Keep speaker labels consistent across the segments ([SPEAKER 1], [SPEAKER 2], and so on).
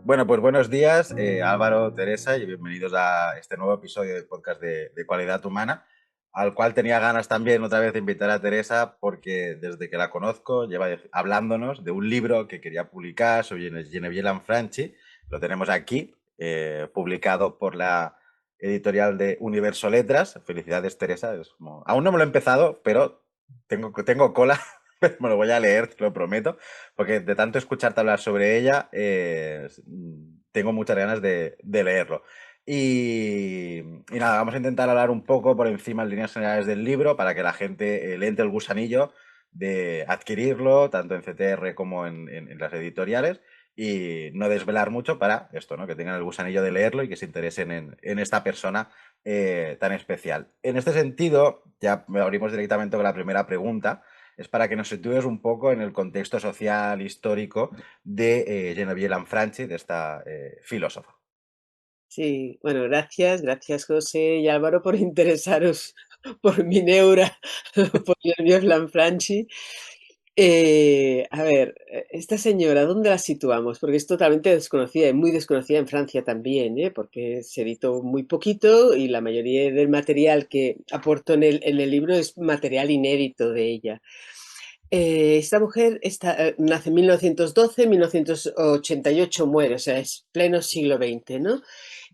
[SPEAKER 1] Bueno, pues buenos días, Álvaro, Teresa, y bienvenidos a este nuevo episodio del podcast de Cualidad Humana, al cual tenía ganas también otra vez de invitar a Teresa porque desde que la conozco lleva hablándonos de un libro que quería publicar sobre Genevieve Lanfranchi. Lo tenemos aquí, publicado por la editorial de Universo Letras. Felicidades, Teresa. Aún no me lo he empezado, pero tengo cola. Me lo voy a leer, te lo prometo, porque de tanto escucharte hablar sobre ella, tengo muchas ganas de leerlo. Y nada, vamos a intentar hablar un poco por encima en líneas generales del libro para que la gente le entre el gusanillo de adquirirlo, tanto en CTR como en las editoriales, y no desvelar mucho para esto, ¿no? Que tengan el gusanillo de leerlo y que se interesen en esta persona tan especial. En este sentido, ya me abrimos directamente con la primera pregunta. Es para que nos sitúes un poco en el contexto social, histórico de Genevieve Lanfranchi, de esta filósofa.
[SPEAKER 2] Sí, bueno, gracias José y Álvaro por interesaros por mi neura, por Genevieve Lanfranchi. A ver, esta señora, ¿dónde la situamos? Porque es totalmente desconocida y muy desconocida en Francia también, ¿eh? Porque se editó muy poquito y la mayoría del material que aporto en el libro es material inédito de ella. Esta mujer nace en 1912, en 1988 muere, o sea, es pleno siglo XX, ¿no?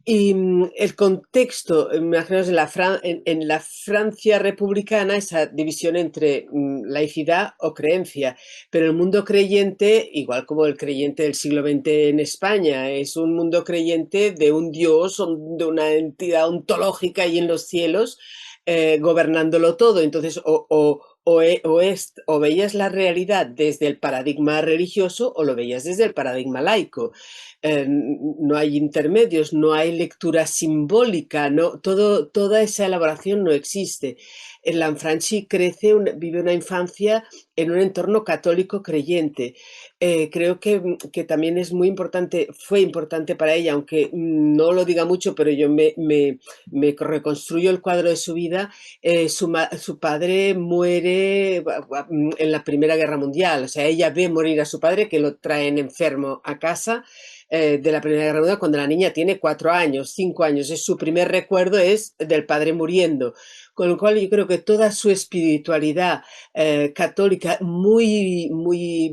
[SPEAKER 2] Y el contexto, imaginaos en la Francia republicana, esa división entre laicidad o creencia, pero el mundo creyente, igual como el creyente del siglo XX en España, es un mundo creyente de un Dios, de una entidad ontológica ahí en los cielos, gobernándolo todo. Entonces, o veías la realidad desde el paradigma religioso o lo veías desde el paradigma laico. No hay intermedios, no hay lectura simbólica, no, toda esa elaboración no existe. El Lanfranchi vive una infancia en un entorno católico creyente. Creo que también es muy importante, fue importante para ella, aunque no lo diga mucho, pero yo me reconstruyo el cuadro de su vida. Su padre muere en la Primera Guerra Mundial, o sea, ella ve morir a su padre, que lo traen enfermo a casa de la Primera Guerra Mundial cuando la niña tiene 4 años, 5 años. Es su primer recuerdo es del padre muriendo. Con lo cual yo creo que toda su espiritualidad católica muy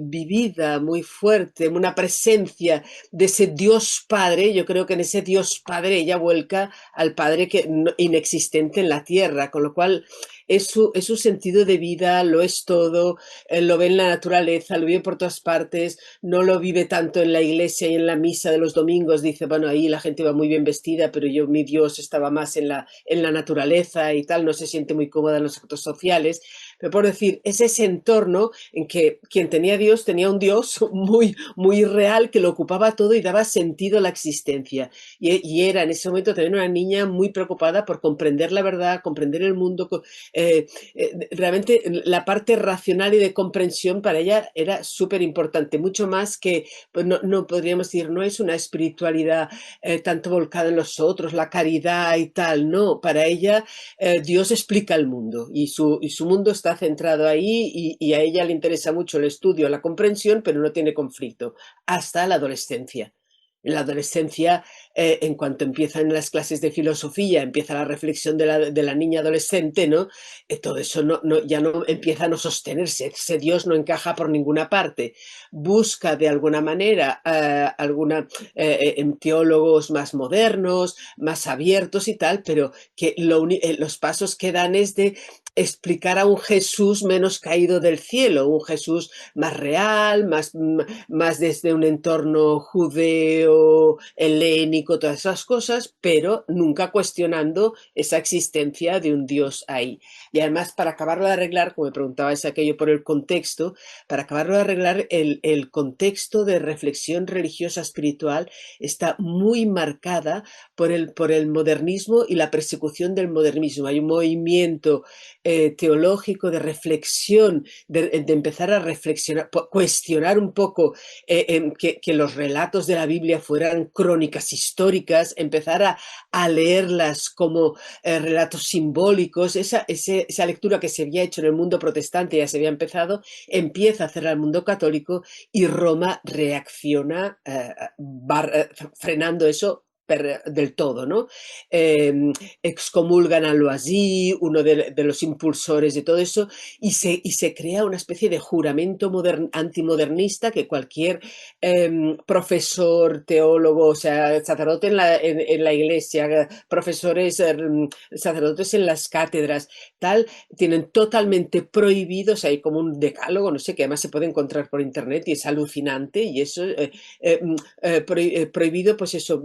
[SPEAKER 2] vivida, muy fuerte, una presencia de ese Dios Padre, yo creo que en ese Dios Padre ella vuelca al Padre inexistente en la tierra, con lo cual es su sentido de vida, lo es todo, lo ve en la naturaleza, lo vive por todas partes, no lo vive tanto en la iglesia y en la misa de los domingos. Dice, bueno, ahí la gente va muy bien vestida, pero mi Dios estaba más en la naturaleza y tal, no se siente muy cómoda en los actos sociales. Pero por decir, es ese entorno en que quien tenía Dios tenía un Dios muy real que lo ocupaba todo y daba sentido a la existencia. Y era en ese momento también una niña muy preocupada por comprender la verdad, comprender el mundo. Realmente la parte racional y de comprensión para ella era súper importante, mucho más que, pues no podríamos decir, no es una espiritualidad tanto volcada en los otros, la caridad y tal, no, para ella Dios explica el mundo y su mundo está centrado ahí y a ella le interesa mucho el estudio, la comprensión, pero no tiene conflicto hasta la adolescencia. En la adolescencia, en cuanto empiezan las clases de filosofía, empieza la reflexión de la niña adolescente, ¿no? Todo eso ya no empieza a no sostenerse, ese Dios no encaja por ninguna parte. Busca de alguna manera en teólogos más modernos, más abiertos y tal, pero que los pasos que dan es de explicar a un Jesús menos caído del cielo, un Jesús más real, más desde un entorno judeo, helénico, todas esas cosas, pero nunca cuestionando esa existencia de un Dios ahí. Y además, para acabarlo de arreglar, como me preguntabais aquello por el contexto, para acabarlo de arreglar, el contexto de reflexión religiosa espiritual está muy marcada por el modernismo y la persecución del modernismo. Hay un movimiento teológico, de reflexión, de empezar a reflexionar, cuestionar un poco que los relatos de la Biblia fueran crónicas históricas, empezar a leerlas como relatos simbólicos, esa lectura que se había hecho en el mundo protestante, ya se había empezado, empieza a hacerla el mundo católico y Roma reacciona frenando eso del todo, ¿no? Eh, excomulgan a Loisy, uno de los impulsores de todo eso, y se crea una especie de juramento antimodernista que cualquier profesor, teólogo, o sea, sacerdote en la iglesia, profesores, sacerdotes en las cátedras, tal, tienen totalmente prohibido, o sea, hay como un decálogo, no sé, que además se puede encontrar por internet y es alucinante, y eso, prohibido, pues eso,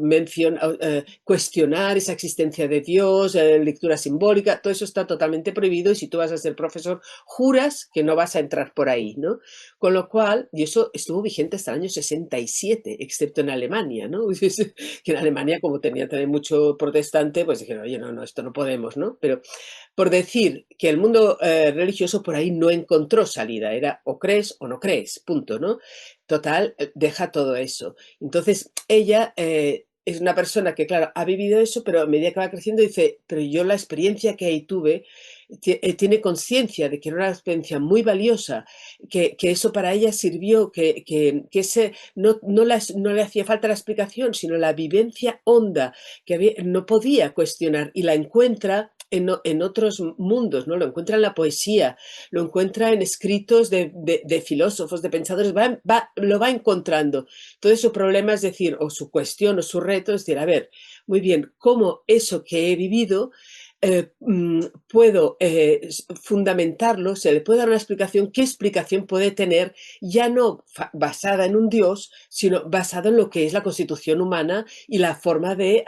[SPEAKER 2] cuestionar esa existencia de Dios, lectura simbólica, todo eso está totalmente prohibido y si tú vas a ser profesor, juras que no vas a entrar por ahí, ¿no? Con lo cual, y eso estuvo vigente hasta el año 67, excepto en Alemania, ¿no? Que en Alemania, como tenía también mucho protestante, pues dijeron, oye, no, no, esto no podemos, ¿no? Pero por decir que el mundo religioso por ahí no encontró salida, era o crees o no crees, punto, ¿no? Total, deja todo eso. Entonces, ella es una persona que, claro, ha vivido eso, pero a medida que va creciendo dice, pero yo la experiencia que ahí tuve, tiene conciencia de que era una experiencia muy valiosa, que eso para ella sirvió, que ese, no le hacía falta la explicación, sino la vivencia honda, que no podía cuestionar y la encuentra en otros mundos, ¿no? Lo encuentra en la poesía, lo encuentra en escritos de filósofos, de pensadores, lo va encontrando. Todo su problema es decir, o su cuestión o su reto es decir, a ver, muy bien, ¿cómo eso que he vivido puedo fundamentarlo, se le puede dar una explicación, qué explicación puede tener, ya no basada en un Dios, sino basada en lo que es la constitución humana y la forma de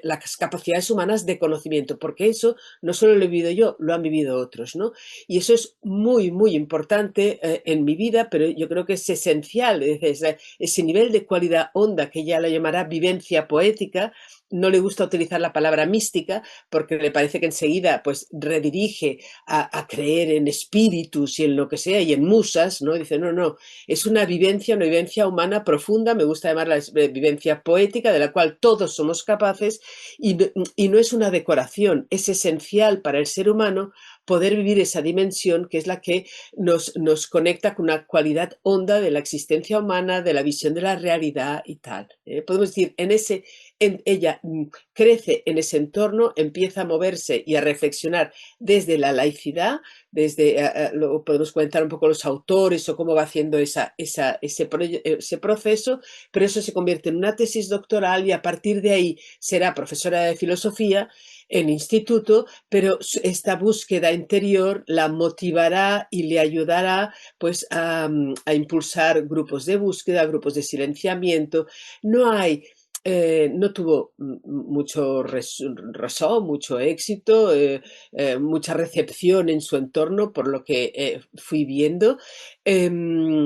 [SPEAKER 2] las capacidades humanas de conocimiento, porque eso no solo lo he vivido yo, lo han vivido otros, ¿no? Y eso es muy, muy importante en mi vida, pero yo creo que es esencial, ese nivel de cualidad honda que ella la llamará vivencia poética. No le gusta utilizar la palabra mística porque le parece que enseguida pues redirige a creer en espíritus y en lo que sea y en musas, ¿no? Dice, no, no, es una vivencia humana profunda, me gusta llamarla vivencia poética de la cual todos somos capaces y no es una decoración, es esencial para el ser humano poder vivir esa dimensión que es la que nos conecta con una cualidad honda de la existencia humana, de la visión de la realidad y tal. Podemos decir, ella crece en ese entorno, empieza a moverse y a reflexionar desde la laicidad, luego podemos comentar un poco los autores o cómo va haciendo ese proceso, pero eso se convierte en una tesis doctoral y a partir de ahí será profesora de filosofía en instituto, pero esta búsqueda interior la motivará y le ayudará pues a impulsar grupos de búsqueda, grupos de silenciamiento. No tuvo mucho resó, mucho éxito, mucha recepción en su entorno, por lo que fui viendo. Em,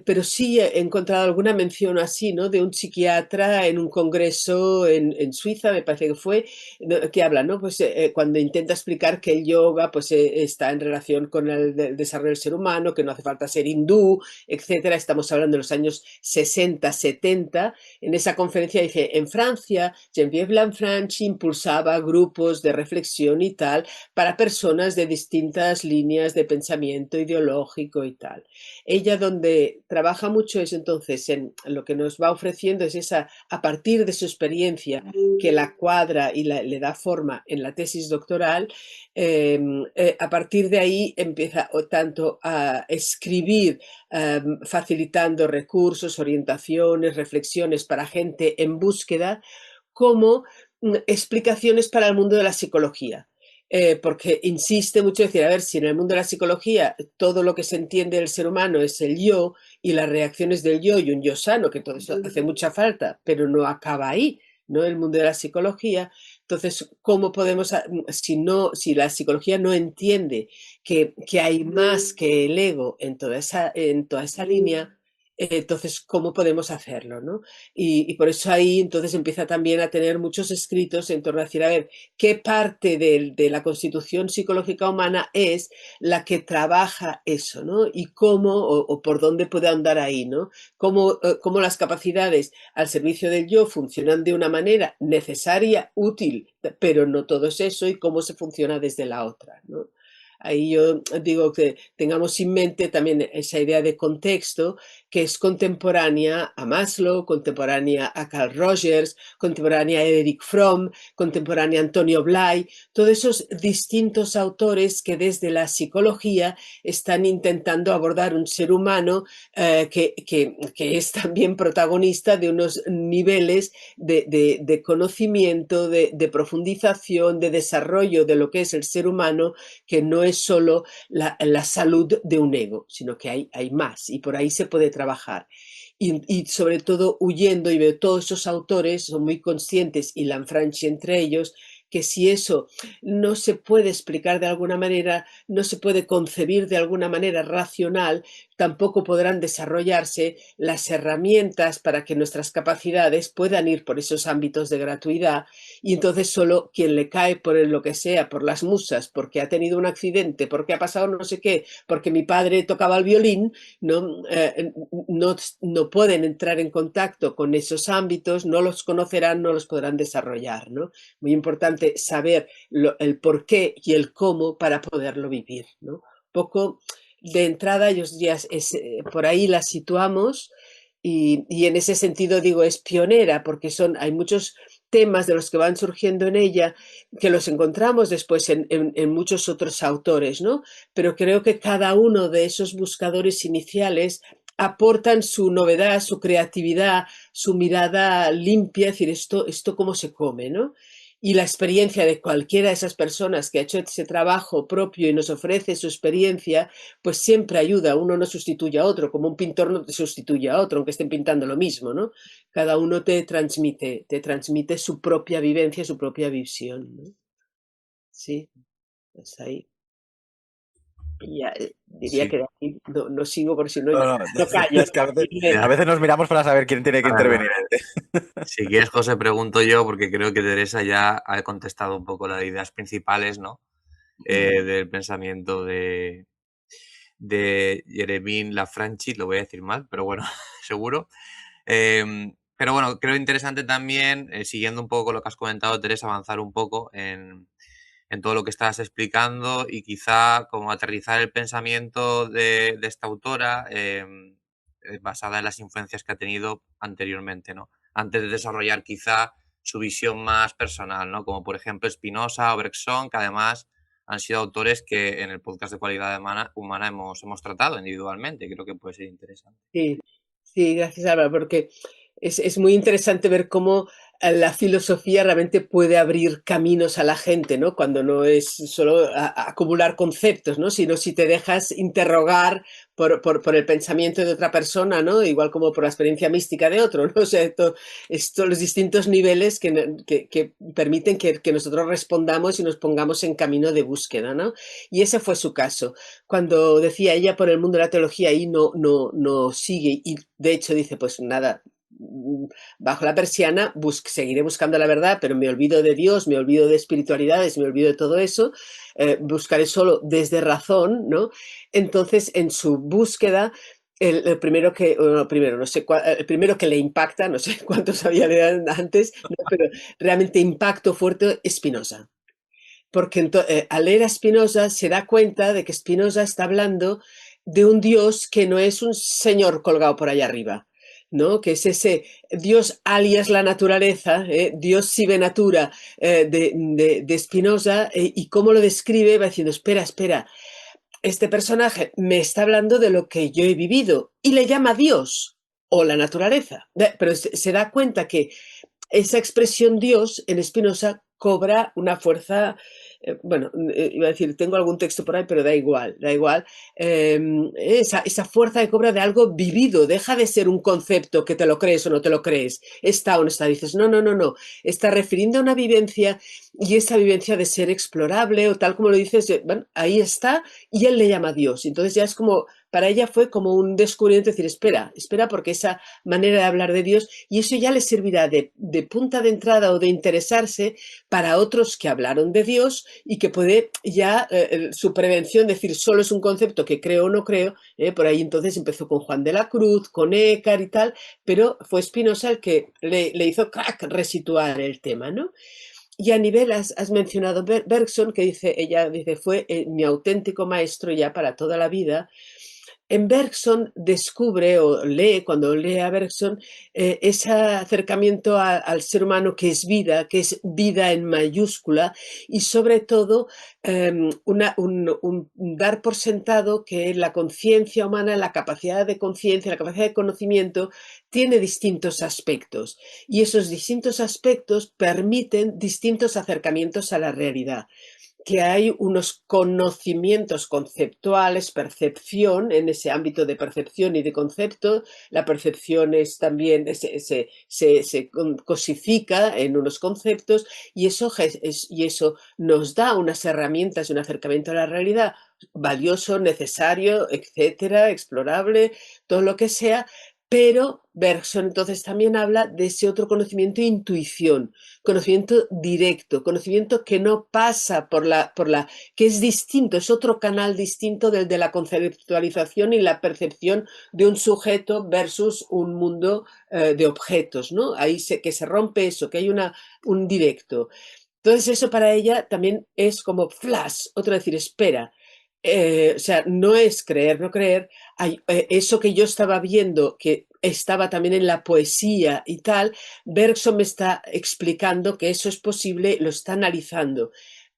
[SPEAKER 2] pero sí he encontrado alguna mención así, ¿no? De un psiquiatra en un congreso en Suiza, me parece que fue, ¿no? Que habla, ¿no? Pues cuando intenta explicar que el yoga pues, está en relación con el desarrollo del ser humano, que no hace falta ser hindú, etcétera. Estamos hablando de los años 60, 70. En esa conferencia dice, en Francia, Geneviève Lanfranchi impulsaba grupos de reflexión y tal para personas de distintas líneas de pensamiento ideológico y tal. Ella donde trabaja mucho es entonces en lo que nos va ofreciendo es esa, a partir de su experiencia que la cuadra y le da forma en la tesis doctoral, a partir de ahí empieza tanto a escribir facilitando recursos, orientaciones, reflexiones para gente en búsqueda, como explicaciones para el mundo de la psicología. Porque insiste mucho en decir, a ver, si en el mundo de la psicología todo lo que se entiende del ser humano es el yo y las reacciones del yo y un yo sano, que todo eso hace mucha falta, pero no acaba ahí, ¿no? El mundo de la psicología. Entonces, ¿cómo podemos, si la psicología no entiende que hay más que el ego en toda esa línea, Entonces, ¿cómo podemos hacerlo, no? Y por eso ahí entonces empieza también a tener muchos escritos en torno a decir, a ver, ¿qué parte de la constitución psicológica humana es la que trabaja eso, ¿no? Y cómo o por dónde puede andar ahí, ¿no? Cómo las capacidades al servicio del yo funcionan de una manera necesaria, útil, pero no todo es eso, y cómo se funciona desde la otra, ¿no? Ahí yo digo que tengamos en mente también esa idea de contexto que es contemporánea a Maslow, contemporánea a Carl Rogers, contemporánea a Erich Fromm, contemporánea a Antonio Blay, todos esos distintos autores que desde la psicología están intentando abordar un ser humano que es también protagonista de unos niveles de conocimiento, de profundización, de desarrollo de lo que es el ser humano, que no es solo la salud de un ego, sino que hay más y por ahí se puede trabajar. Y sobre todo huyendo, y veo todos esos autores son muy conscientes, y Lanfranchi entre ellos, que si eso no se puede explicar de alguna manera, no se puede concebir de alguna manera racional, tampoco podrán desarrollarse las herramientas para que nuestras capacidades puedan ir por esos ámbitos de gratuidad. Y entonces solo quien le cae por lo que sea, por las musas, porque ha tenido un accidente, porque ha pasado no sé qué, porque mi padre tocaba el violín, no, no pueden entrar en contacto con esos ámbitos, no los conocerán, no los podrán desarrollar, ¿no? Muy importante saber el por qué y el cómo para poderlo vivir, ¿no? Poco de entrada, ellos ya por ahí la situamos, y en ese sentido digo es pionera porque hay muchos temas de los que van surgiendo en ella que los encontramos después en muchos otros autores, ¿no? Pero creo que cada uno de esos buscadores iniciales aportan su novedad, su creatividad, su mirada limpia, es decir, esto cómo se come, ¿no? Y la experiencia de cualquiera de esas personas que ha hecho ese trabajo propio y nos ofrece su experiencia, pues siempre ayuda. Uno no sustituye a otro, como un pintor no te sustituye a otro, aunque estén pintando lo mismo, ¿no? Cada uno te transmite su propia vivencia, su propia visión, ¿no? Sí, es ahí. Y ya, diría que
[SPEAKER 3] Sí.
[SPEAKER 2] de aquí no sigo, por si no,
[SPEAKER 1] No, no,
[SPEAKER 2] no callo.
[SPEAKER 1] es que a
[SPEAKER 3] Ya.
[SPEAKER 1] veces nos miramos para saber quién tiene que
[SPEAKER 3] Bueno,
[SPEAKER 1] intervenir.
[SPEAKER 3] si quieres, José, pregunto yo, porque creo que Teresa ya ha contestado un poco las ideas principales, ¿no? Del pensamiento de Jeremín Lafranchi, lo voy a decir mal, pero bueno, seguro. Pero bueno, creo interesante también, siguiendo un poco lo que has comentado, Teresa, avanzar un poco en todo lo que estabas explicando y quizá como aterrizar el pensamiento de esta autora basada en las influencias que ha tenido anteriormente, ¿no? Antes de desarrollar quizá su visión más personal, ¿no? Como por ejemplo Spinoza o Bergson, que además han sido autores que en el podcast de Cualidad Humana hemos tratado individualmente. Creo que puede ser interesante.
[SPEAKER 2] Sí, sí, gracias, Álvaro, porque es muy interesante ver cómo la filosofía realmente puede abrir caminos a la gente, ¿no? Cuando no es solo acumular conceptos, ¿no? Sino si te dejas interrogar por el pensamiento de otra persona, ¿no? Igual como por la experiencia mística de otro, ¿no? O sea, esto los distintos niveles que permiten que nosotros respondamos y nos pongamos en camino de búsqueda, ¿no? Y ese fue su caso. Cuando decía ella por el mundo de la teología, ahí no sigue, y de hecho dice, pues nada, bajo la persiana seguiré buscando la verdad, pero me olvido de Dios, me olvido de espiritualidades, me olvido de todo eso, buscaré solo desde razón, ¿no? Entonces, en su búsqueda, el primero que, no, primero, no sé el primero que le impacta, no sé cuántos había leído antes, ¿no? Pero realmente impacto fuerte, Spinoza. Porque al leer a Spinoza se da cuenta de que Spinoza está hablando de un Dios que no es un señor colgado por allá arriba, ¿no? Que es ese Dios alias la naturaleza, Dios sive natura de Spinoza, y cómo lo describe, va diciendo, espera, espera, este personaje me está hablando de lo que yo he vivido y le llama Dios o la naturaleza, pero se da cuenta que esa expresión Dios en Spinoza cobra una fuerza, bueno, iba a decir, tengo algún texto por ahí, pero da igual, da igual. Esa fuerza que cobra de algo vivido, deja de ser un concepto que te lo crees o no te lo crees, está o no está, dices, no, no, no, no, está refiriendo a una vivencia, y esa vivencia de ser explorable o tal como lo dices, bueno, ahí está, y él le llama Dios, entonces ya es como para ella fue como un descubrimiento, decir, espera, porque esa manera de hablar de Dios, y eso ya le servirá de punta de entrada o de interesarse para otros que hablaron de Dios y que puede ya su prevención, decir, solo es un concepto que creo o no creo, por ahí entonces empezó con Juan de la Cruz, con Écar y tal, pero fue Spinoza el que le hizo crack resituar el tema, ¿no? Y a nivel, has mencionado Bergson, que ella dice, fue mi auténtico maestro ya para toda la vida. En Bergson descubre o lee, cuando lee a Bergson, ese acercamiento al ser humano que es vida en mayúscula, y sobre todo un dar por sentado que la conciencia humana, la capacidad de conciencia, la capacidad de conocimiento, tiene distintos aspectos, y esos distintos aspectos permiten distintos acercamientos a la realidad, que hay unos conocimientos conceptuales, percepción, en ese ámbito de percepción y de concepto. La percepción es también, se cosifica en unos conceptos, y eso nos da unas herramientas y un acercamiento a la realidad valioso, necesario, etcétera, explorable, todo lo que sea. Pero Bergson entonces también habla de ese otro conocimiento, intuición, conocimiento directo, conocimiento que no pasa que es distinto, es otro canal distinto del de la conceptualización y la percepción de un sujeto versus un mundo de objetos, ¿no? Ahí que se rompe eso, que hay un directo. Entonces eso para ella también es como flash, otro decir, espera. O sea, no es creer, no creer. Eso que yo estaba viendo, que estaba también en la poesía y tal, Bergson me está explicando que eso es posible, lo está analizando.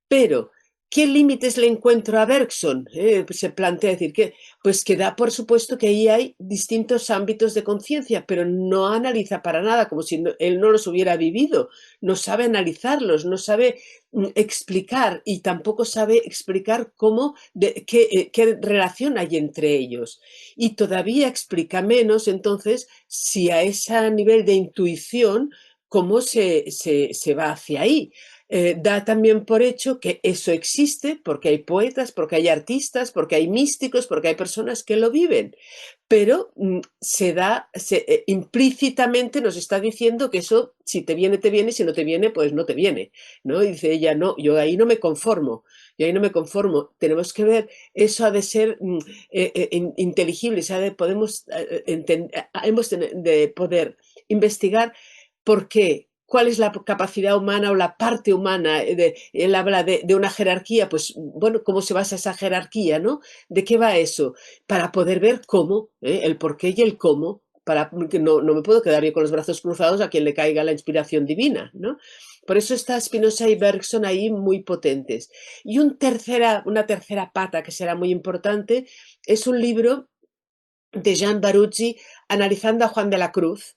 [SPEAKER 2] Pero, ¿qué límites le encuentro a Bergson? Pues se plantea decir que, pues que da por supuesto que ahí hay distintos ámbitos de conciencia, pero no analiza para nada, como si él no los hubiera vivido, no sabe analizarlos, no sabe explicar, y tampoco sabe explicar qué relación hay entre ellos. Y todavía explica menos, entonces, si a ese nivel de intuición, cómo se va hacia ahí. Da también por hecho que eso existe porque hay poetas, porque hay artistas, porque hay místicos, porque hay personas que lo viven, pero implícitamente nos está diciendo que eso, si te viene, te viene, si no te viene, pues no te viene, ¿no? Y dice ella, no, yo ahí no me conformo, tenemos que ver, eso ha de ser inteligible, hemos de poder investigar por qué. ¿Cuál es la capacidad humana o la parte humana? Él habla de una jerarquía, pues bueno, ¿cómo se basa esa jerarquía, no? ¿De qué va eso? Para poder ver cómo, el por qué y el cómo, para que no me puedo quedar yo con los brazos cruzados a quien le caiga la inspiración divina, ¿no? Por eso está Spinoza y Bergson ahí muy potentes. Y una tercera pata que será muy importante es un libro de Jean Baruzzi analizando a Juan de la Cruz.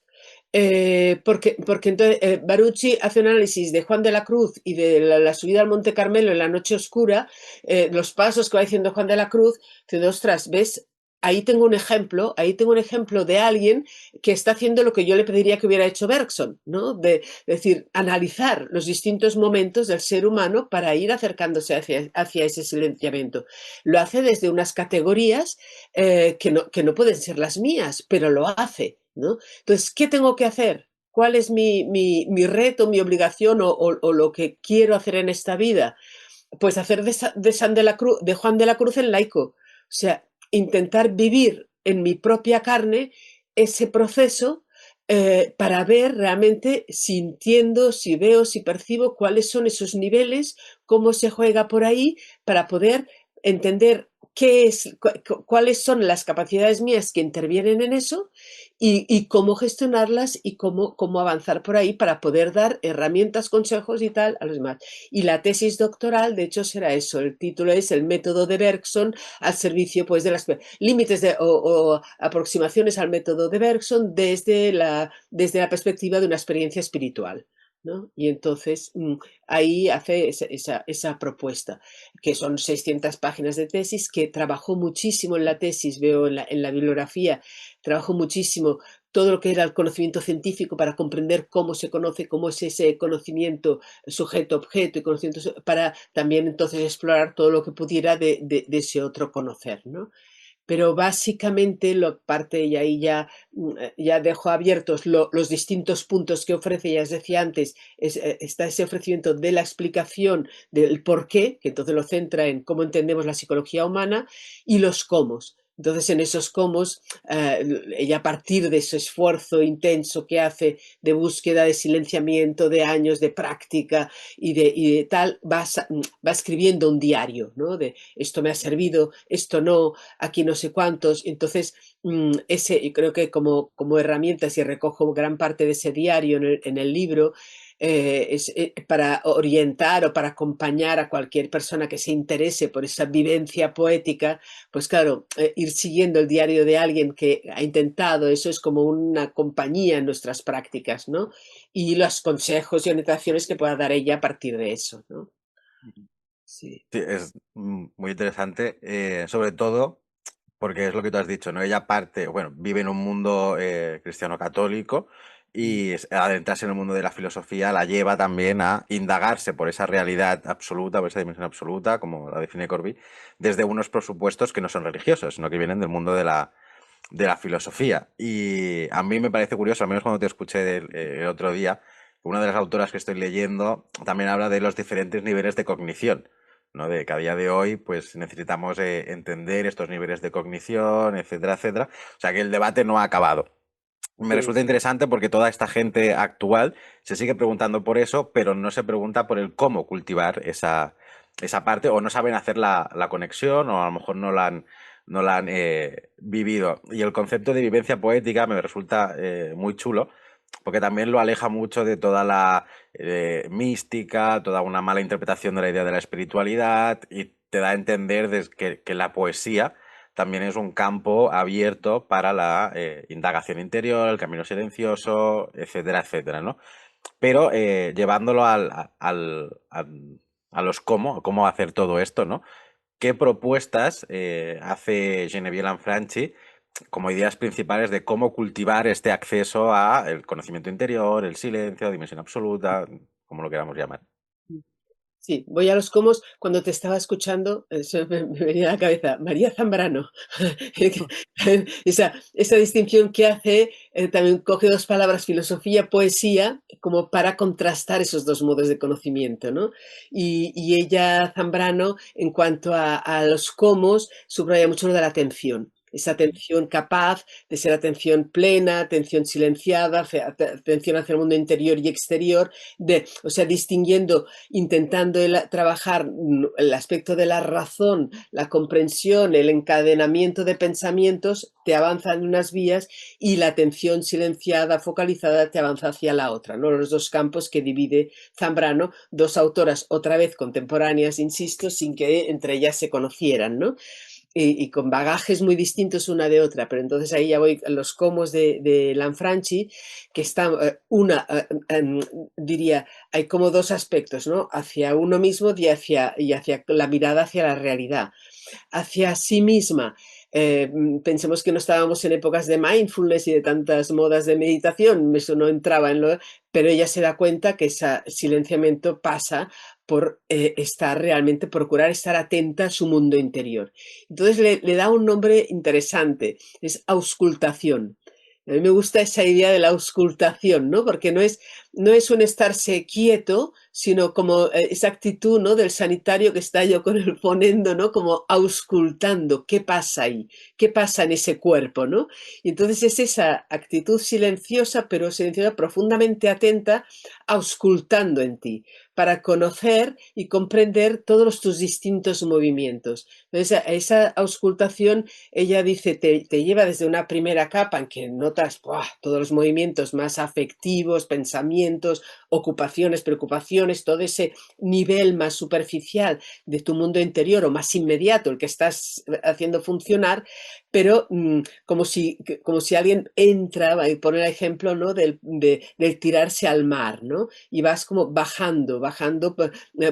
[SPEAKER 2] Porque entonces Barucci hace un análisis de Juan de la Cruz y de la subida al Monte Carmelo en la noche oscura, los pasos que va diciendo Juan de la Cruz, diciendo, ostras, ¿ves? Ahí tengo un ejemplo de alguien que está haciendo lo que yo le pediría que hubiera hecho Bergson, ¿no? Es decir, analizar los distintos momentos del ser humano para ir acercándose hacia ese silenciamiento. Lo hace desde unas categorías que no pueden ser las mías, pero lo hace, ¿no? Entonces, ¿qué tengo que hacer? ¿Cuál es mi reto, mi obligación o lo que quiero hacer en esta vida? Pues hacer de Juan de la Cruz el laico. O sea, intentar vivir en mi propia carne ese proceso para ver realmente, si entiendo, si veo, si percibo cuáles son esos niveles, cómo se juega por ahí, para poder entender cuáles son las capacidades mías que intervienen en eso, y cómo gestionarlas y cómo avanzar por ahí para poder dar herramientas, consejos y tal a los demás. Y la tesis doctoral, de hecho, será eso. El título es El método de Bergson al servicio, pues, de las límites o aproximaciones al método de Bergson desde la perspectiva de una experiencia espiritual, ¿no? Y entonces ahí hace esa propuesta, que son 600 páginas de tesis, que trabajó muchísimo en la tesis, veo en la bibliografía, trabajó muchísimo todo lo que era el conocimiento científico para comprender cómo se conoce, cómo es ese conocimiento sujeto-objeto, y conocimiento para también entonces explorar todo lo que pudiera de ese otro conocer, ¿no? pero básicamente lo parte, y ahí ya dejo abiertos los distintos puntos que ofrece, ya os decía antes, está ese ofrecimiento de la explicación del por qué, que entonces lo centra en cómo entendemos la psicología humana, y los cómo. Entonces, en esos cómo, ella a partir de ese esfuerzo intenso que hace de búsqueda, de silenciamiento, de años de práctica y de tal, va escribiendo un diario, ¿no? De esto me ha servido, esto no, aquí no sé cuántos. Entonces, yo creo que como herramienta, si recojo gran parte de ese diario en el libro, es para orientar o para acompañar a cualquier persona que se interese por esa vivencia poética, pues claro, ir siguiendo el diario de alguien que ha intentado, eso es como una compañía en nuestras prácticas, ¿no? Y los consejos y orientaciones que pueda dar ella a partir de eso, ¿no? Sí.
[SPEAKER 1] Sí, es muy interesante, sobre todo porque es lo que tú has dicho, ¿no? Ella bueno, vive en un mundo cristiano católico
[SPEAKER 2] Mm.
[SPEAKER 1] y adentrarse en el mundo de la filosofía la lleva también a indagarse por esa realidad absoluta, por esa dimensión absoluta, como la define Corby, desde unos presupuestos que no son religiosos, sino que vienen del mundo de la filosofía. Y a mí me parece curioso, al menos cuando te escuché el otro día, una de las autoras que estoy leyendo también habla de los diferentes niveles de cognición, ¿no? De que a día de hoy pues necesitamos entender estos niveles de cognición, etcétera, etcétera. O sea que el debate no ha acabado. Me
[SPEAKER 2] Sí.
[SPEAKER 1] resulta interesante porque toda esta gente actual se sigue preguntando por eso, pero no se pregunta por el cómo cultivar esa parte, o no saben hacer la conexión, o a lo mejor no la han vivido. Y el concepto de vivencia poética me resulta muy chulo, porque también lo aleja mucho de toda la mística, toda una mala interpretación de la idea de la espiritualidad, y te da a entender que la poesía también es un campo abierto para la indagación interior, el camino silencioso, etcétera, etcétera, ¿no? Pero llevándolo a los cómo hacer todo esto, ¿no? ¿Qué propuestas hace Genevieve Lanfranchi como ideas principales de cómo cultivar este acceso a el conocimiento interior, el silencio, dimensión absoluta, como lo queramos llamar?
[SPEAKER 2] Sí, voy a los comos. Cuando te estaba escuchando, eso me venía a la cabeza, María Zambrano. Esa distinción que hace, también coge dos palabras, filosofía, poesía, como para contrastar esos dos modos de conocimiento, ¿no? Y ella, Zambrano, en cuanto a los comos, subraya mucho lo de la atención. Esa atención capaz de ser atención plena, atención silenciada, atención hacia el mundo interior y exterior, o sea, distinguiendo, intentando trabajar el aspecto de la razón, la comprensión, el encadenamiento de pensamientos, te avanza en unas vías, y la atención silenciada, focalizada, te avanza hacia la otra, ¿no? Los dos campos que divide Zambrano, dos autoras otra vez contemporáneas, insisto, sin que entre ellas se conocieran, ¿no? Y con bagajes muy distintos una de otra, pero entonces ahí ya voy a los comos de Lanfranchi, que están, diría, hay como dos aspectos, ¿no? Hacia uno mismo y hacia la mirada hacia la realidad. Hacia sí misma. Pensemos que no estábamos en épocas de mindfulness y de tantas modas de meditación, eso no entraba en lo, pero ella se da cuenta que ese silenciamiento pasa por estar realmente, procurar estar atenta a su mundo interior. Entonces le da un nombre interesante, es auscultación. A mí me gusta esa idea de la auscultación, ¿no? Porque no es un estarse quieto, sino como esa actitud, ¿no? Del sanitario que está yo con el fonendo, ¿no? Como auscultando, ¿qué pasa ahí? ¿Qué pasa en ese cuerpo, ¿no? Y entonces es esa actitud silenciosa, pero silenciosa, profundamente atenta, auscultando en ti, para conocer y comprender todos tus distintos movimientos. Entonces, esa auscultación, ella dice, te lleva desde una primera capa en que notas ¡buah!, todos los movimientos más afectivos, pensamientos, ocupaciones, preocupaciones, todo ese nivel más superficial de tu mundo interior o más inmediato, el que estás haciendo funcionar, pero como si alguien entra, y poner el ejemplo, ¿no? Del tirarse al mar, ¿no? Y vas como bajando,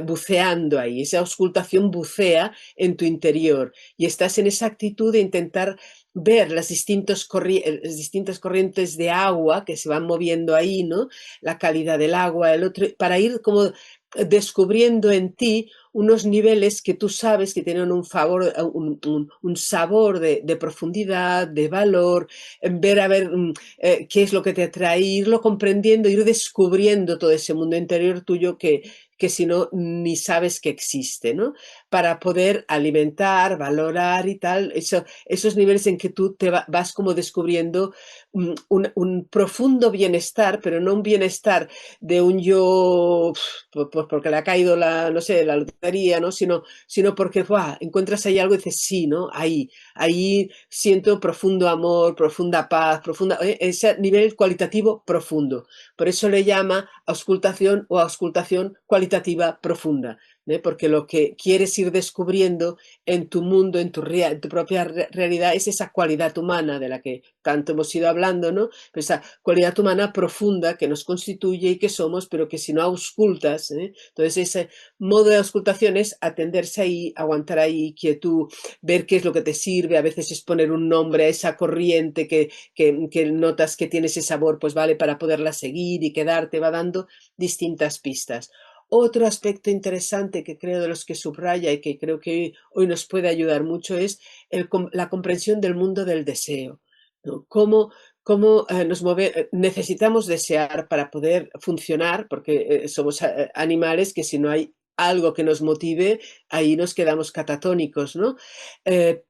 [SPEAKER 2] buceando ahí, esa auscultación bucea en tu interior y estás en esa actitud de intentar ver las distintas corrientes de agua que se van moviendo ahí, ¿no? La calidad del agua, el otro, para ir como descubriendo en ti unos niveles que tú sabes que tienen un sabor de profundidad, de valor, ver a ver qué es lo que te atrae, irlo comprendiendo, ir descubriendo todo ese mundo interior tuyo que si no, ni sabes que existe, ¿no? Para poder alimentar, valorar y tal, esos niveles en que tú vas como descubriendo un profundo bienestar, pero no un bienestar de un yo, pues porque le ha caído no sé, la lotería, ¿no? Sino porque encuentras ahí algo y dices, sí, ¿no? Ahí siento profundo amor, profunda paz, ese nivel cualitativo profundo. Por eso le llama auscultación o auscultación cualitativa profunda, ¿eh? Porque lo que quieres ir descubriendo en tu mundo, en tu propia realidad, es esa cualidad humana de la que tanto hemos ido hablando, ¿no? Pero esa cualidad humana profunda que nos constituye y que somos, pero que si no auscultas, ¿eh? Entonces ese modo de auscultación es atenderse ahí, aguantar ahí, quietud, ver qué es lo que te sirve, a veces es poner un nombre a esa corriente que notas que tiene ese sabor, pues vale para poderla seguir y quedarte, va dando distintas pistas. Otro aspecto interesante que creo de los que subraya y que creo que hoy nos puede ayudar mucho es la comprensión del mundo del deseo, ¿no? Cómo necesitamos desear para poder funcionar, porque somos animales que si no hay algo que nos motive, ahí nos quedamos catatónicos, ¿no?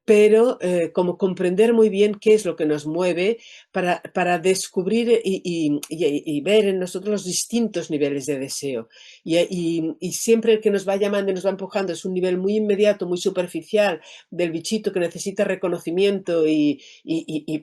[SPEAKER 2] Pero como comprender muy bien qué es lo que nos mueve para descubrir y ver en nosotros los distintos niveles de deseo. Y siempre el que nos va llamando y nos va empujando es un nivel muy inmediato, muy superficial del bichito que necesita reconocimiento y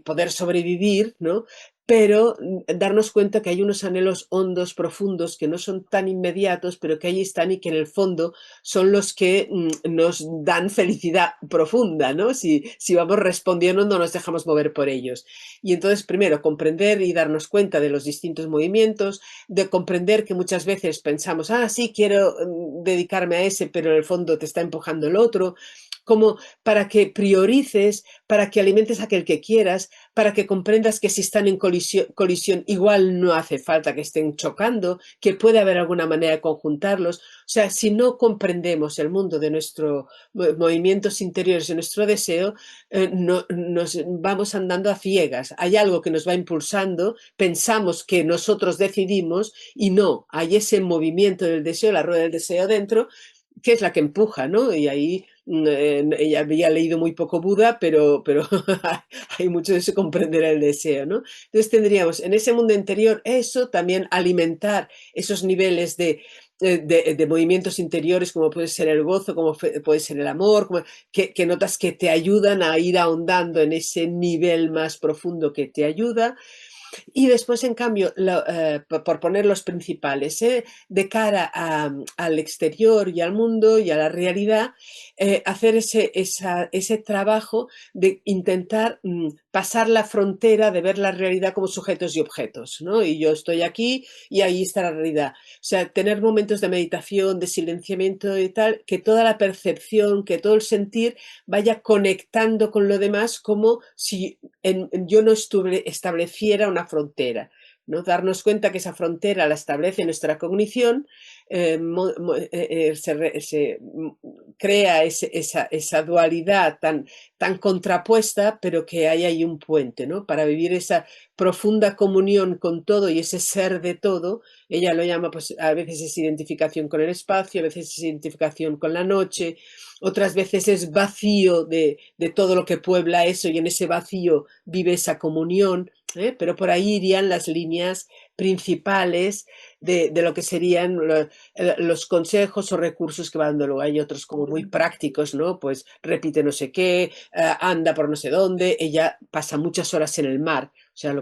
[SPEAKER 2] poder sobrevivir, ¿no? Pero darnos cuenta que hay unos anhelos hondos, profundos, que no son tan inmediatos, pero que ahí están y que en el fondo son los que nos dan felicidad profunda, ¿no? Si vamos respondiendo, no nos dejamos mover por ellos. Y entonces, primero, comprender y darnos cuenta de los distintos movimientos, de comprender que muchas veces pensamos, sí, quiero dedicarme a ese, pero en el fondo te está empujando el otro, como para que priorices, para que alimentes a aquel que quieras, para que comprendas que si están en colisión igual no hace falta que estén chocando, que puede haber alguna manera de conjuntarlos. O sea, si no comprendemos el mundo de nuestros movimientos interiores, de nuestro deseo, nos vamos andando a ciegas. Hay algo que nos va impulsando, pensamos que nosotros decidimos y no, hay ese movimiento del deseo, la rueda del deseo dentro, que es la que empuja, ¿no? Y ahí ella había leído muy poco Buda, pero hay mucho de eso, comprender el deseo, ¿no? Entonces tendríamos en ese mundo interior eso, también alimentar esos niveles de movimientos interiores, como puede ser el gozo, como puede ser el amor, que notas que te ayudan a ir ahondando en ese nivel más profundo que te ayuda. Y después, en cambio, por poner los principales, de cara al exterior y al mundo y a la realidad, hacer ese trabajo de intentar pasar la frontera de ver la realidad como sujetos y objetos, ¿no? Y yo estoy aquí y ahí está la realidad. O sea, tener momentos de meditación, de silenciamiento y tal, que toda la percepción, que todo el sentir vaya conectando con lo demás como si yo no estableciera una frontera, ¿no? Darnos cuenta que esa frontera la establece nuestra cognición, se crea esa dualidad tan contrapuesta, pero que hay ahí un puente, ¿no? Para vivir esa profunda comunión con todo y ese ser de todo. Ella lo llama, pues a veces es identificación con el espacio, a veces es identificación con la noche, otras veces es vacío de todo lo que puebla eso y en ese vacío vive esa comunión, pero por ahí irían las líneas principales de lo que serían los consejos o recursos que van dando. Luego hay otros como muy prácticos, ¿no? Pues repite no sé qué, anda por no sé dónde, ella pasa muchas horas en el mar, o sea,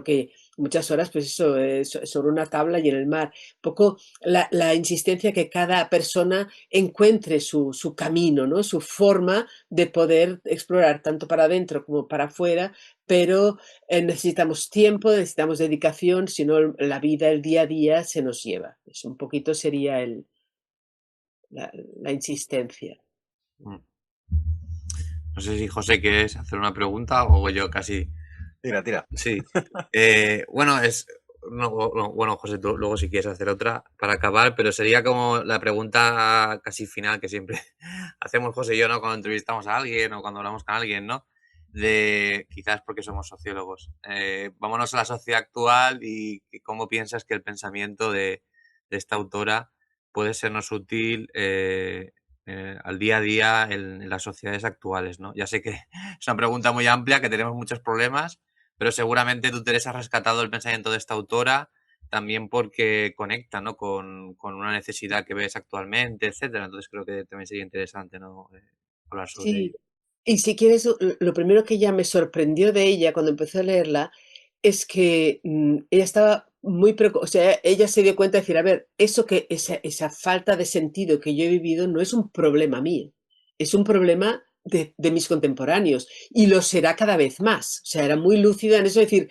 [SPEAKER 2] muchas horas, pues eso, sobre una tabla y en el mar. Un poco la insistencia que cada persona encuentre su camino, ¿no? Su forma de poder explorar tanto para adentro como para afuera, pero necesitamos tiempo, necesitamos dedicación, si no la vida, el día a día se nos lleva. Eso un poquito sería la insistencia.
[SPEAKER 3] No sé si José quieres hacer una pregunta o yo casi...
[SPEAKER 1] Tira.
[SPEAKER 3] Sí. Bueno, bueno, José, tú luego si quieres hacer otra para acabar, pero sería como la pregunta casi final que siempre hacemos José y yo, ¿no? Cuando entrevistamos a alguien o cuando hablamos con alguien, ¿no? De quizás porque somos sociólogos. Vámonos a la sociedad actual y cómo piensas que el pensamiento de esta autora puede sernos útil al día a día en las sociedades actuales, ¿no? Ya sé que es una pregunta muy amplia, que tenemos muchos problemas, pero seguramente tú, Teresa, has rescatado el pensamiento de esta autora también porque conecta, ¿no? con una necesidad que ves actualmente, etcétera. Entonces creo que también sería interesante, ¿no? Hablar sobre ello.
[SPEAKER 2] Sí, y si quieres, lo primero que ya me sorprendió de ella cuando empecé a leerla es que ella estaba muy preocupada, o sea, ella se dio cuenta de decir, a ver, esa falta de sentido que yo he vivido no es un problema mío, es un problema de mis contemporáneos y lo será cada vez más. O sea, era muy lúcida en eso de decir,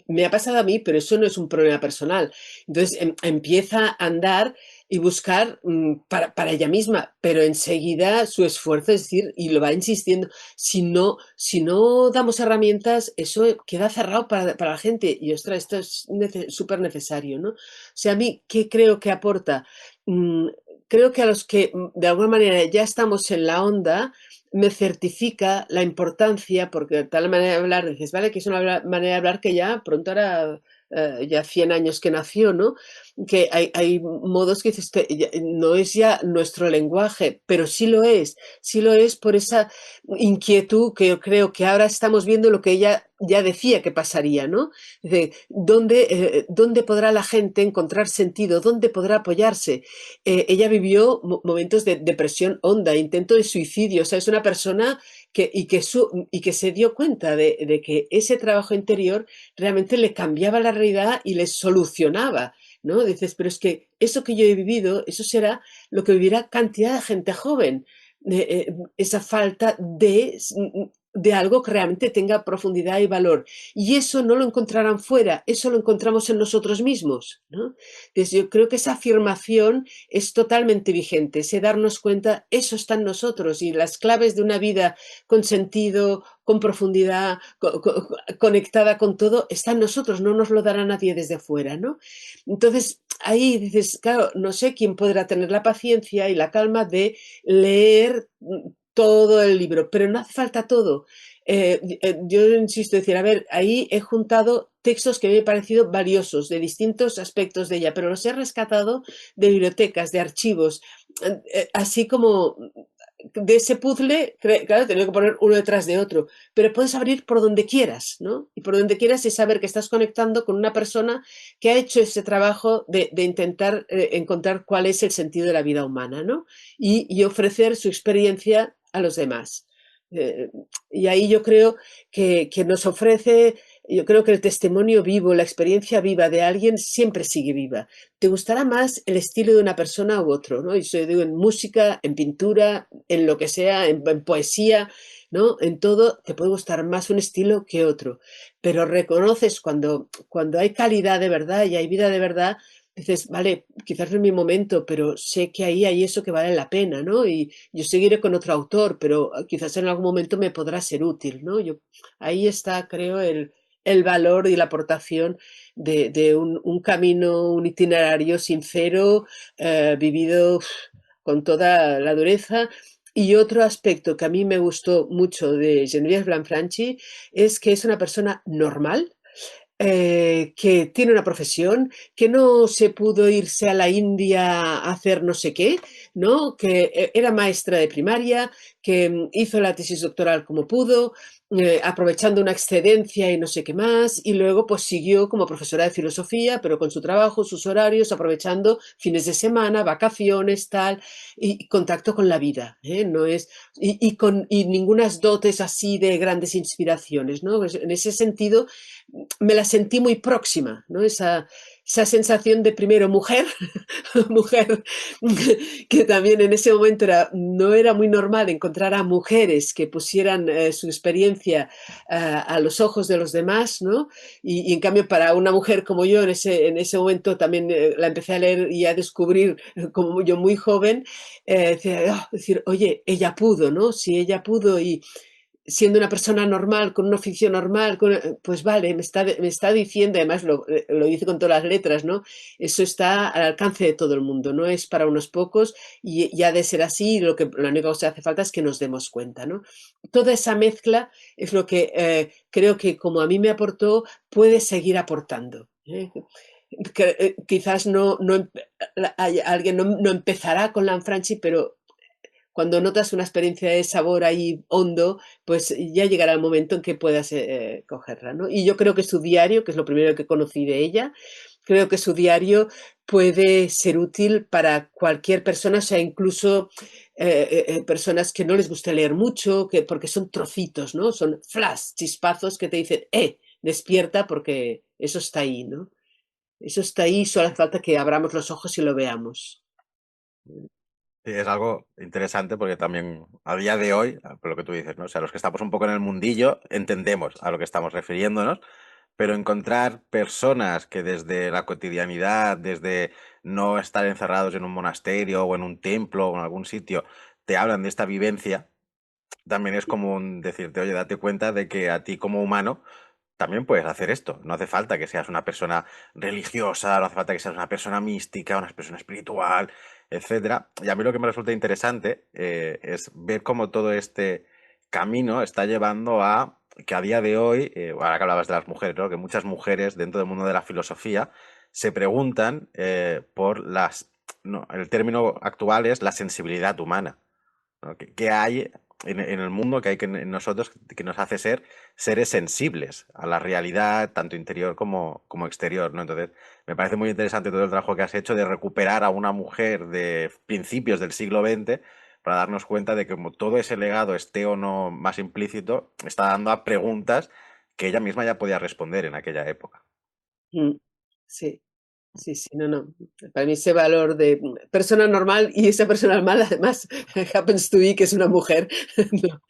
[SPEAKER 2] me ha pasado a mí, pero eso no es un problema personal". Entonces empieza a andar y buscar para ella misma, pero enseguida su esfuerzo es decir, y lo va insistiendo, si no damos herramientas, eso queda cerrado para la gente y ostras, esto es súper necesario, ¿no? O sea, a mí, ¿qué creo que aporta? Mm, Creo que a los que de alguna manera ya estamos en la onda, me certifica la importancia, porque tal manera de hablar, dices, vale, que es una manera de hablar que ya pronto hará ya 100 años que nació, ¿no? Que hay modos que dices que no es ya nuestro lenguaje, pero sí lo es por esa inquietud que yo creo que ahora estamos viendo lo que ella ya decía que pasaría, ¿no? Dice, ¿dónde podrá la gente encontrar sentido? ¿Dónde podrá apoyarse? Ella vivió momentos de depresión honda, intento de suicidio, o sea, es una persona que se dio cuenta de que ese trabajo interior realmente le cambiaba la realidad y le solucionaba, ¿no? Dices, pero es que eso que yo he vivido, eso será lo que vivirá cantidad de gente joven. Esa falta de algo que realmente tenga profundidad y valor. Y eso no lo encontrarán fuera, eso lo encontramos en nosotros mismos, ¿no? Entonces yo creo que esa afirmación es totalmente vigente, ese darnos cuenta, eso está en nosotros y las claves de una vida con sentido, con profundidad, conectada con todo, está en nosotros, no nos lo dará nadie desde fuera, ¿no? Entonces, ahí dices, claro, no sé quién podrá tener la paciencia y la calma de leer todo el libro, pero no hace falta todo. Yo insisto, decir, a ver, ahí he juntado textos que me han parecido valiosos de distintos aspectos de ella, pero los he rescatado de bibliotecas, de archivos, así como de ese puzzle, claro, tengo que poner uno detrás de otro, pero puedes abrir por donde quieras, ¿no? Y por donde quieras es saber que estás conectando con una persona que ha hecho ese trabajo de intentar encontrar cuál es el sentido de la vida humana, ¿no? Y ofrecer su experiencia a los demás. Eh, y ahí yo creo que nos ofrece, yo creo que el testimonio vivo, la experiencia viva de alguien siempre sigue viva. Te gustará más el estilo de una persona u otro, ¿no? Y yo digo en música, en pintura, en lo que sea, en poesía, ¿no? En todo te puede gustar más un estilo que otro, pero reconoces cuando hay calidad de verdad y hay vida de verdad, dices, vale, quizás no es mi momento, pero sé que ahí hay eso que vale la pena, ¿no? Y yo seguiré con otro autor, pero quizás en algún momento me podrá ser útil, ¿no? Ahí está, creo, el valor y la aportación de un camino, un itinerario sincero, vivido con toda la dureza. Y otro aspecto que a mí me gustó mucho de Geneviève Blanfranchi es que es una persona normal, que tiene una profesión, que no se pudo irse a la India a hacer no sé qué, ¿no? Que era maestra de primaria, que hizo la tesis doctoral como pudo, aprovechando una excedencia y no sé qué más, y luego pues siguió como profesora de filosofía, pero con su trabajo, sus horarios, aprovechando fines de semana, vacaciones, tal, y contacto con la vida, ¿eh? No es, y ningunas dotes así de grandes inspiraciones, ¿no? Pues en ese sentido, me la sentí muy próxima, ¿no? Esa sensación de primero mujer, mujer que también en ese momento no era muy normal encontrar a mujeres que pusieran su experiencia a los ojos de los demás, ¿no? Y en cambio para una mujer como yo en ese momento también la empecé a leer y a descubrir como yo muy joven, decir, oye, ella pudo, ¿no? Si ella pudo siendo una persona normal, con un oficio normal, pues vale, me está diciendo, además lo dice con todas las letras, ¿no? Eso está al alcance de todo el mundo, no es para unos pocos y ha de ser así, lo único que hace falta es que nos demos cuenta, ¿no? Toda esa mezcla es lo que creo que como a mí me aportó, puede seguir aportando. Quizás alguien no empezará con Lanfranchi, pero cuando notas una experiencia de sabor ahí hondo, pues ya llegará el momento en que puedas cogerla, ¿no? Y yo creo que su diario, que es lo primero que conocí de ella, creo que su diario puede ser útil para cualquier persona, o sea, incluso personas que no les gusta leer mucho, porque son trocitos, ¿no? Son flash, chispazos que te dicen, despierta porque eso está ahí, ¿no? Eso está ahí, solo hace falta que abramos los ojos y lo veamos.
[SPEAKER 1] Sí, es algo interesante porque también a día de hoy, por lo que tú dices, ¿no? O sea, los que estamos un poco en el mundillo entendemos a lo que estamos refiriéndonos, pero encontrar personas que desde la cotidianidad, desde no estar encerrados en un monasterio o en un templo o en algún sitio, te hablan de esta vivencia, también es como decirte, oye, date cuenta de que a ti como humano también puedes hacer esto. No hace falta que seas una persona religiosa, no hace falta que seas una persona mística, una persona espiritual, etcétera. Y a mí lo que me resulta interesante es ver cómo todo este camino está llevando a que a día de hoy, ahora que hablabas de las mujeres, ¿no? Que muchas mujeres dentro del mundo de la filosofía se preguntan por no, el término actual es la sensibilidad humana, ¿no? ¿Qué hay en el mundo que hay en nosotros que nos hace ser seres sensibles a la realidad, tanto interior como exterior, ¿no? Entonces, me parece muy interesante todo el trabajo que has hecho de recuperar a una mujer de principios del siglo XX para darnos cuenta de que como todo ese legado, esté o no más implícito, está dando a preguntas que ella misma ya podía responder en aquella época.
[SPEAKER 2] Mm, sí. Sí, sí, no. Para mí ese valor de persona normal y esa persona normal además happens to be que es una mujer, ¿no?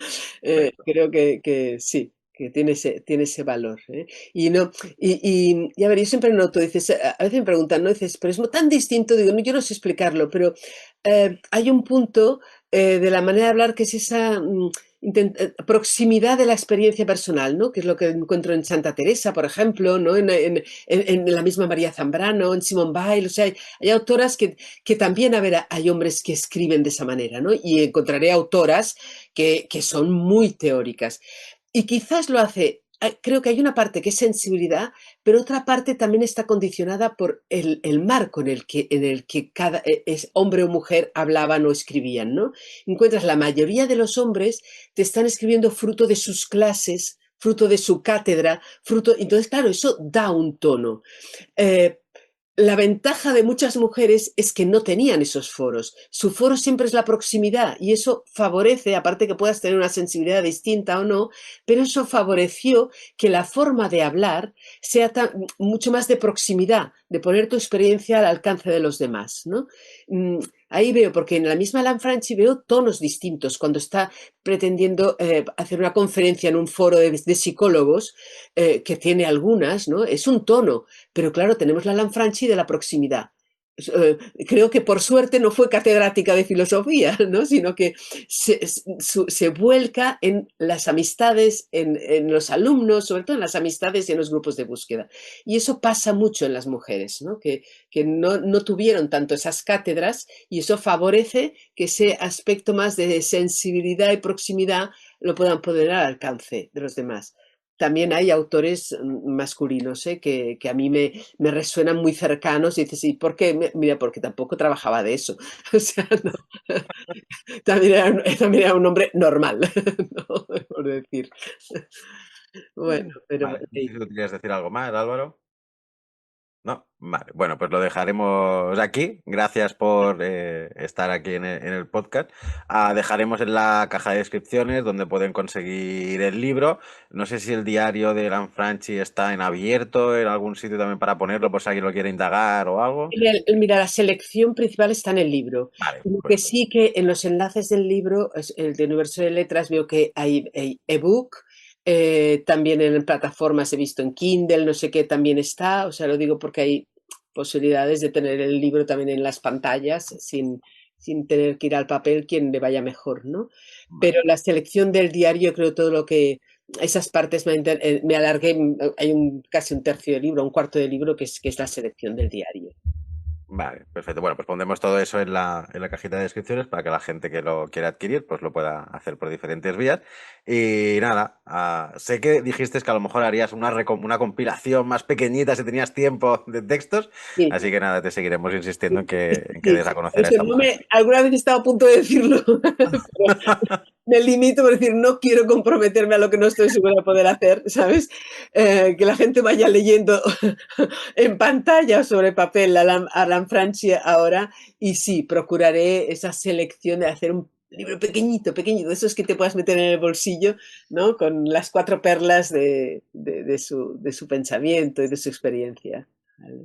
[SPEAKER 1] Correcto.
[SPEAKER 2] Creo que sí, que tiene ese valor, ¿eh? Y no, y a ver, yo siempre noto, dices, a veces me preguntan, ¿no? Dices, pero es tan distinto, digo, no, yo no sé explicarlo, pero hay un punto de la manera de hablar que es esa proximidad de la experiencia personal, ¿no? Que es lo que encuentro en Santa Teresa, por ejemplo, ¿no? En la misma María Zambrano, en Simone Weil, o sea, hay autoras que también, a ver, hay hombres que escriben de esa manera, ¿no? Y encontraré autoras que son muy teóricas. Y quizás lo hace, creo que hay una parte que es sensibilidad, pero otra parte también está condicionada por el marco en el que cada es hombre o mujer hablaban o escribían, ¿no? Encuentras la mayoría de los hombres te están escribiendo fruto de sus clases, fruto de su cátedra, entonces, claro, eso da un tono. Eh, la ventaja de muchas mujeres es que no tenían esos foros. Su foro siempre es la proximidad y eso favorece, aparte que puedas tener una sensibilidad distinta o no, pero eso favoreció que la forma de hablar sea mucho más de proximidad, de poner tu experiencia al alcance de los demás, ¿no? Ahí veo, porque en la misma Lanfranchi veo tonos distintos cuando está pretendiendo hacer una conferencia en un foro de psicólogos, que tiene algunas, ¿no? Es un tono, pero claro, tenemos la Lanfranchi de la proximidad. Creo que por suerte no fue catedrática de filosofía, ¿no? Sino que se vuelca en las amistades, en los alumnos, sobre todo en las amistades y en los grupos de búsqueda. Y eso pasa mucho en las mujeres, ¿no? Que no tuvieron tanto esas cátedras y eso favorece que ese aspecto más de sensibilidad y proximidad lo puedan poner al alcance de los demás. También hay autores masculinos que a mí me resuenan muy cercanos y dices, ¿y por qué? Mira, porque tampoco trabajaba de eso. O sea, no. También era un hombre normal, ¿no? Por decir. Bueno, pero
[SPEAKER 1] Vale, no sé
[SPEAKER 2] sí.
[SPEAKER 1] si tú quieres decir algo más, Álvaro. No, vale. Bueno, pues lo dejaremos aquí. Gracias por estar aquí en el podcast. Dejaremos en la caja de descripciones donde pueden conseguir el libro. No sé si el diario de Lanfranchi está en abierto, en algún sitio también para ponerlo, por si alguien lo quiere indagar o algo.
[SPEAKER 2] Mira, la selección principal está en el libro.
[SPEAKER 1] Vale,
[SPEAKER 2] Lo
[SPEAKER 1] pues
[SPEAKER 2] que sí que en los enlaces del libro, el de Universo de Letras, veo que hay ebook, también en plataformas he visto en Kindle, no sé qué, también está. O sea, lo digo porque hay posibilidades de tener el libro también en las pantallas sin tener que ir al papel, quien le vaya mejor, ¿no? Pero la selección del diario, creo todo lo que... Esas partes me alargué, hay casi un tercio del libro, un cuarto del libro, que es la selección del diario.
[SPEAKER 1] Vale, perfecto. Bueno, pues pondremos todo eso en la cajita de descripciones para que la gente que lo quiera adquirir pues lo pueda hacer por diferentes vías. Y nada, sé que dijiste que a lo mejor harías una compilación más pequeñita si tenías tiempo de textos,
[SPEAKER 2] Sí.
[SPEAKER 1] así que nada, te seguiremos insistiendo en que
[SPEAKER 2] Sí,
[SPEAKER 1] des a conocer a esta mujer.
[SPEAKER 2] alguna vez he estado a punto de decirlo, pero me limito por decir, no quiero comprometerme a lo que no estoy segura de poder hacer, ¿sabes? Que la gente vaya leyendo en pantalla o sobre papel a Lanfranchi ahora, y sí, procuraré esa selección de hacer un libro pequeñito, pequeñito, de esos que te puedas meter en el bolsillo, ¿no? Con las 4 perlas de su pensamiento y de su experiencia.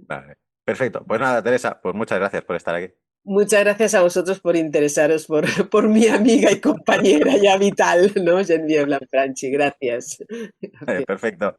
[SPEAKER 1] Vale, perfecto. Pues nada, Teresa, pues muchas gracias por estar aquí.
[SPEAKER 2] Muchas gracias a vosotros por interesaros por mi amiga y compañera ya vital, ¿no? Geneviève Lanfranchi, gracias.
[SPEAKER 1] Perfecto.